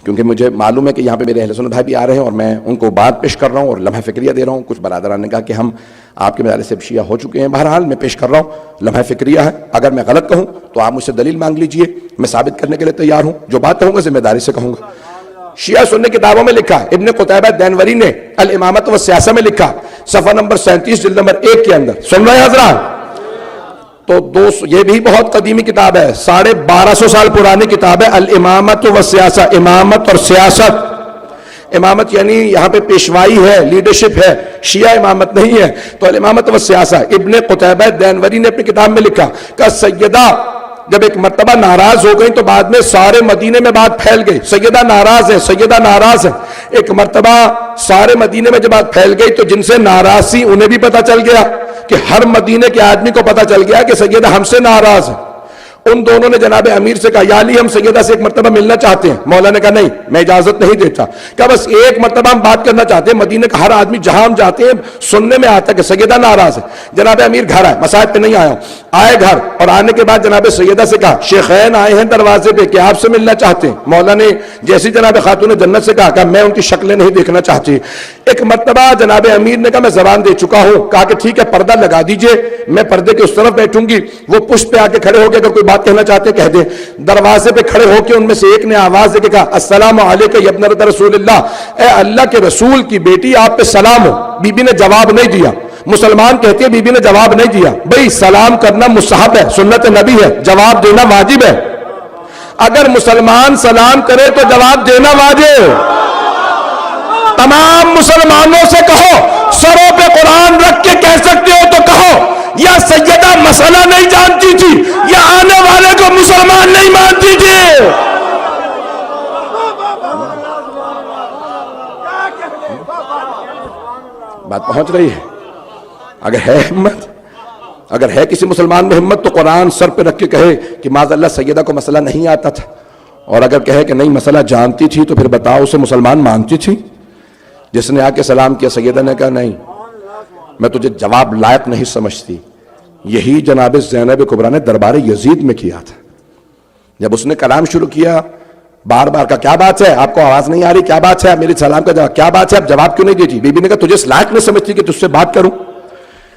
کیونکہ مجھے معلوم ہے کہ یہاں پہ میرے اہل سنت بھائی بھی آ رہے ہیں اور میں ان کو بات پیش کر رہا ہوں اور لمحہ فکریہ دے رہا ہوں. کچھ برادران نے کہا کہ ہم آپ کے مدارس سے شیعہ ہو چکے ہیں. بہرحال میں پیش کر رہا ہوں, لمحہ فکریہ ہے. اگر میں غلط کہوں تو آپ مجھ سے دلیل مانگ لیجئے, میں ثابت کرنے کے لیے تیار ہوں. جو بات کہوں گا ذمہ داری سے کہوں گا. شیعہ سنی کتابوں میں لکھا, ابن قتیبہ دینوری نے الامامت و سیاسہ میں لکھا, صفحہ نمبر 37 جلد نمبر 1 کے اندر. سن رہے ہیں حضرات؟ تو یہ بھی بہت قدیمی کتاب ہے, 1250 سال پرانی کتاب ہے, الامامت و سیاسہ, امامت اور سیاست. امامت یعنی یہاں پہ پیشوائی ہے, لیڈرشپ ہے, شیعہ امامت نہیں ہے. تو الامامت و سیاسہ ابن قتیبہ دینوری نے اپنی کتاب میں لکھا کہ سیدہ جب ایک مرتبہ ناراض ہو گئی تو بعد میں سارے مدینے میں بات پھیل گئی, سیدہ ناراض ہے, سیدہ ناراض ہے. ایک مرتبہ سارے مدینے میں جب بات پھیل گئی تو جن سے ناراض تھی انہیں بھی پتا چل گیا کہ ہر مدینے کے آدمی کو پتا چل گیا کہ سیدہ ہم سے ناراض ہے. ان دونوں نے جناب امیر سے کہا یا علی ہم سیدہ سے ایک مرتبہ ملنا چاہتے ہیں. مولا نے کہا نہیں میں اجازت نہیں دیتا. کہا بس ایک مرتبہ ہم بات کرنا چاہتے ہیں, مدینے کا ہر آدمی جہاں ہم جاتے ہیں سننے میں آتا ہے کہ سیدہ ناراض ہے. جناب امیر گھر آئے, مساجد پہ نہیں آیا ہوں, آئے گھر اور آنے کے بعد جناب سیدہ سے کہا شیخین آئے ہیں دروازے پہ کہ آپ سے ملنا چاہتے ہیں. مولا نے جیسی جناب خاتون جنت سے کہا میں ان کی شکلیں نہیں دیکھنا چاہتی. ایک مرتبہ جناب امیر نے کہا میں زبان دے چکا ہوں. کہا کہ ٹھیک ہے پردہ لگا دیجئے, میں پردے کے اس طرف بیٹھوں گی. وہ پشت پہ آ کے کھڑے ہو کے اگر کوئی بات کہنا چاہتے کہہ دیں. دروازے پہ کھڑے ہو کے ان میں سے ایک نے آواز دے کے کہا السلام علیکم یا ابنۃ رسول اللہ, اے اللہ کے رسول کی بیٹی آپ پہ سلام ہو. بی بی نے جواب نہیں دیا. مسلمان کہتی ہے بی بی نے جواب نہیں دیا. بھئی سلام کرنا مستحب ہے, سنت نبی ہے, جواب دینا واجب ہے. اگر مسلمان سلام کرے تو جواب دینا واجب. تمام مسلمانوں سے کہو, سروں پہ قرآن رکھ کے کہہ سکتے ہو تو کہو یا سیدہ مسئلہ نہیں جانتی تھی یا آنے والے کو مسلمان نہیں مانتی تھی. بات پہنچ رہی ہے؟ اگر ہے ہمت, اگر ہے کسی مسلمان میں ہمت تو قرآن سر پہ رکھ کے کہے کہ معاذ اللہ سیدہ کو مسئلہ نہیں آتا تھا. اور اگر کہے کہ نہیں مسئلہ جانتی تھی تو پھر بتاؤ اسے مسلمان مانتی تھی؟ جس نے آ کے سلام کیا سیدہ نے کہا نہیں میں تجھے جواب لائق نہیں سمجھتی. یہی جناب زینب کبریٰ نے دربار یزید میں کیا تھا. جب اس نے کلام شروع کیا بار بار کا کیا بات ہے, آپ کو آواز نہیں آ رہی, کیا بات ہے, میری سلام کا جواب کیا بات ہے, آپ جواب کیوں نہیں دیتی؟ بی بی نے کہا تجھے اس لائق نہیں سمجھتی کہ تجھ سے بات کروں.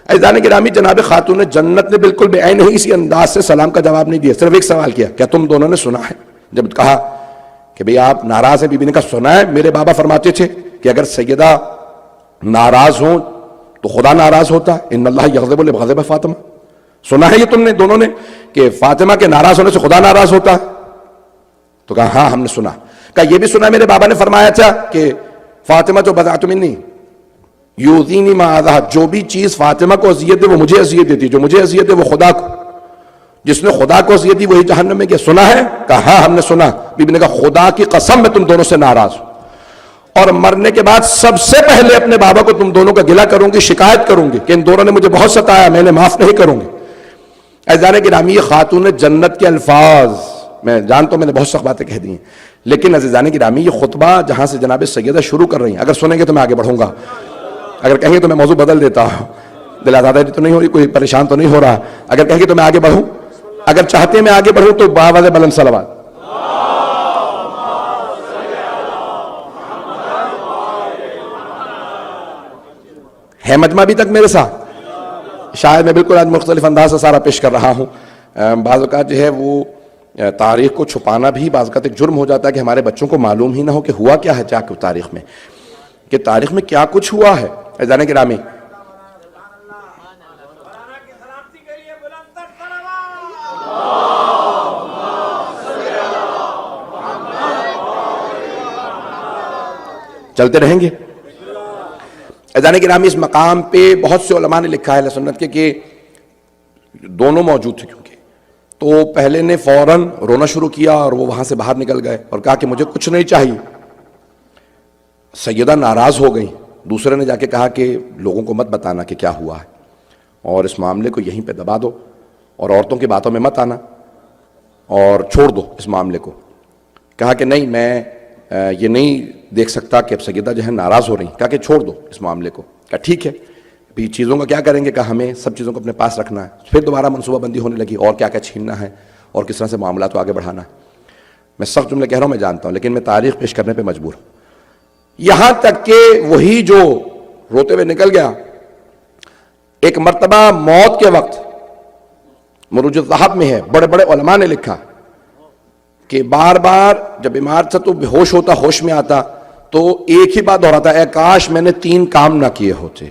عزیزان گرامی جناب خاتون جنت نے بالکل بے عین ہی اسی انداز سے سلام کا جواب نہیں دیا, صرف ایک سوال کیا کیا تم دونوں نے سنا ہے؟ جب کہا کہ بھئی آپ ناراض ہیں, بی بی نے کہا سنا ہے, میرے بابا فرماتے تھے کہ اگر سیدہ ناراض ہوں تو خدا ناراض ہوتا ہے, ان اللہ یغضب لغضب فاطمہ. سنا ہے یہ تم نے دونوں نے کہ فاطمہ کے ناراض ہونے سے خدا ناراض ہوتا ہے؟ تو کہا ہاں ہم نے سنا. کہا یہ بھی سنا میرے بابا نے فرمایا تھا کہ فاطمہ جو بضعۃ منی یؤذینی ما آذاہا, جو بھی چیز فاطمہ کو اذیت دے وہ مجھے اذیت دیتی, جو مجھے اذیت دے وہ خدا کو, جس نے خدا کو اذیت دی وہی جہنم میں گیا. سنا ہے؟ کہا ہاں ہم نے سنا. بی بی نے کہا خدا کی قسم میں تم دونوں سے ناراض ہوں اور مرنے کے بعد سب سے پہلے اپنے بابا کو تم دونوں کا گلہ کروں گی, شکایت کروں گی کہ ان دونوں نے مجھے بہت ستایا, میں نے معاف نہیں کروں گی. عزیزان گرامی یہ خاتون جنت کے الفاظ, میں جانتا ہوں میں نے بہت سخت باتیں کہہ دی ہیں, لیکن عزیزان گرامی یہ خطبہ جہاں سے جناب سیدہ شروع کر رہی ہیں, اگر سنیں گے تو میں آگے بڑھوں گا, اگر کہیں گے تو میں موضوع بدل دیتا ہوں. دل آزادی تو نہیں ہو رہی, کوئی پریشان تو نہیں ہو رہا؟ اگر کہیں گے تو میں آگے بڑھوں, اگر چاہتے ہیں میں آگے بڑھوں تو باواز بلند صلوات. ہے مجمع ابھی تک میرے ساتھ؟ شاید میں بالکل آج مختلف انداز سے سارا پیش کر رہا ہوں. بعض اوقات جو ہے وہ تاریخ کو چھپانا بھی بعض اوقات ایک جرم ہو جاتا ہے کہ ہمارے بچوں کو معلوم ہی نہ ہو کہ ہوا کیا ہے جا کے تاریخ میں, کہ تاریخ میں کیا کچھ ہوا ہے. عزیزان گرامی چلتے رہیں گے. عزیزان گرامی اس مقام پہ بہت سے علماء نے لکھا ہے اہل سنت کے کہ دونوں موجود تھے, کیونکہ تو پہلے نے فوراً رونا شروع کیا اور وہ وہاں سے باہر نکل گئے اور کہا کہ مجھے کچھ نہیں چاہیے. سیدہ ناراض ہو گئی. دوسرے نے جا کے کہا کہ لوگوں کو مت بتانا کہ کیا ہوا ہے اور اس معاملے کو یہیں پہ دبا دو اور عورتوں کی باتوں میں مت آنا اور چھوڑ دو اس معاملے کو. کہا کہ نہیں میں یہ نہیں دیکھ سکتا کہ اب سیدہ جو ہے ناراض ہو رہی. کہا کہ چھوڑ دو اس معاملے کو. کہا ٹھیک ہے, ابھی چیزوں کا کیا کریں گے؟ کہا ہمیں سب چیزوں کو اپنے پاس رکھنا ہے. پھر دوبارہ منصوبہ بندی ہونے لگی اور کیا کیا چھیننا ہے اور کس طرح سے معاملات کو آگے بڑھانا ہے. میں سخت جملے کہہ رہا ہوں میں جانتا ہوں، لیکن میں تاریخ پیش کرنے پہ مجبور ہوں. یہاں تک کہ وہی جو روتے ہوئے نکل گیا، ایک مرتبہ موت کے وقت مروج الذہب میں ہے، بڑے بڑے علماء نے لکھا کہ بار بار جب بیمار تھا تو بے ہوش ہوتا، ہوش میں آتا تو ایک ہی بات دہراتا، اے کاش میں نے 3 کام نہ کیے ہوتے.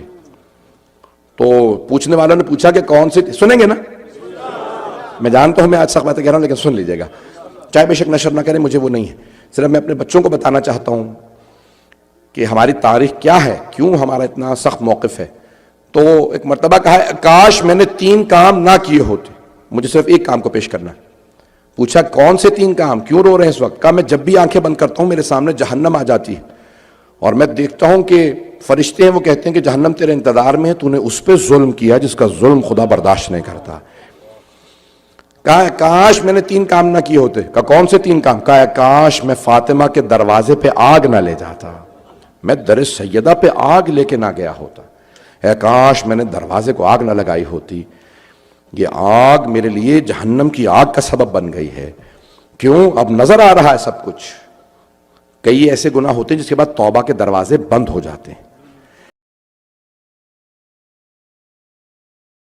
تو پوچھنے والوں نے پوچھا کہ کون سے، سنیں گے نا؟ میں جانتا ہوں میں آج سخت باتیں کہہ رہا ہوں لیکن سن لیجیے گا، چاہے بے شک نشر نہ کریں، مجھے وہ نہیں ہے. صرف میں اپنے بچوں کو بتانا چاہتا ہوں کہ ہماری تاریخ کیا ہے، کیوں ہمارا اتنا سخت موقف ہے. تو ایک مرتبہ کہا ہے کاش میں نے 3 کام نہ کیے ہوتے، مجھے صرف ایک کام کو پیش کرنا ہے. پوچھا کون سے 3 کام، کیوں رو رہے ہیں اس وقت؟ کہا میں جب بھی آنکھیں بند کرتا ہوں میرے سامنے جہنم آ جاتی ہے اور میں دیکھتا ہوں کہ فرشتے ہیں وہ کہتے ہیں کہ جہنم تیرے انتظار میں ہے، تو نے اس پہ ظلم کیا جس کا ظلم خدا برداشت نہیں کرتا. کہا کاش میں نے 3 کام نہ کیے ہوتے. کہا کون سے 3 کام؟ کہا کاش میں فاطمہ کے دروازے پہ آگ نہ لے جاتا، میں در سیدہ پہ آگ لے کے نہ گیا ہوتا. اے کاش میں نے دروازے کو آگ نہ لگائی ہوتی. یہ آگ میرے لیے جہنم کی آگ کا سبب بن گئی ہے. کیوں؟ اب نظر آ رہا ہے سب کچھ. کئی ایسے گناہ ہوتے ہیں جس کے بعد توبہ کے دروازے بند ہو جاتے ہیں.